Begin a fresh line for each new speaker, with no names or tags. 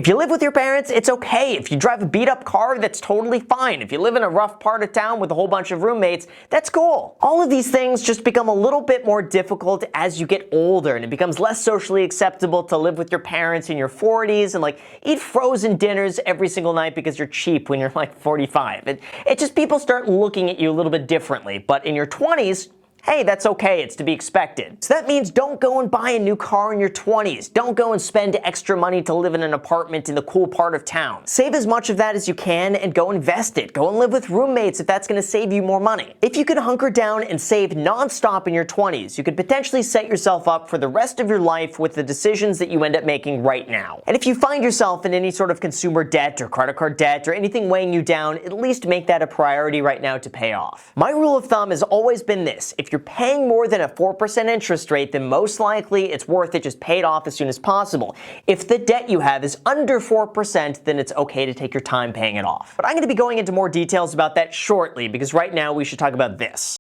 If you live with your parents, it's okay. If you drive a beat-up car, that's totally fine. If you live in a rough part of town with a whole bunch of roommates, that's cool. All of these things just become a little bit more difficult as you get older, and it becomes less socially acceptable to live with your parents in your 40s and eat frozen dinners every single night because you're cheap when you're 45. It just, people start looking at you a little bit differently. But in your 20s, hey, that's okay, it's to be expected. So that means don't go and buy a new car in your 20s. Don't go and spend extra money to live in an apartment in the cool part of town. Save as much of that as you can and go invest it. Go and live with roommates if that's gonna save you more money. If you could hunker down and save non-stop in your 20s, you could potentially set yourself up for the rest of your life with the decisions that you end up making right now. And if you find yourself in any sort of consumer debt or credit card debt or anything weighing you down, at least make that a priority right now to pay off. My rule of thumb has always been this: if you're paying more than a 4% interest rate, then most likely it's worth it. Just pay it off as soon as possible. If the debt you have is under 4%, then it's okay to take your time paying it off. But I'm going to be going into more details about that shortly, because right now we should talk about this.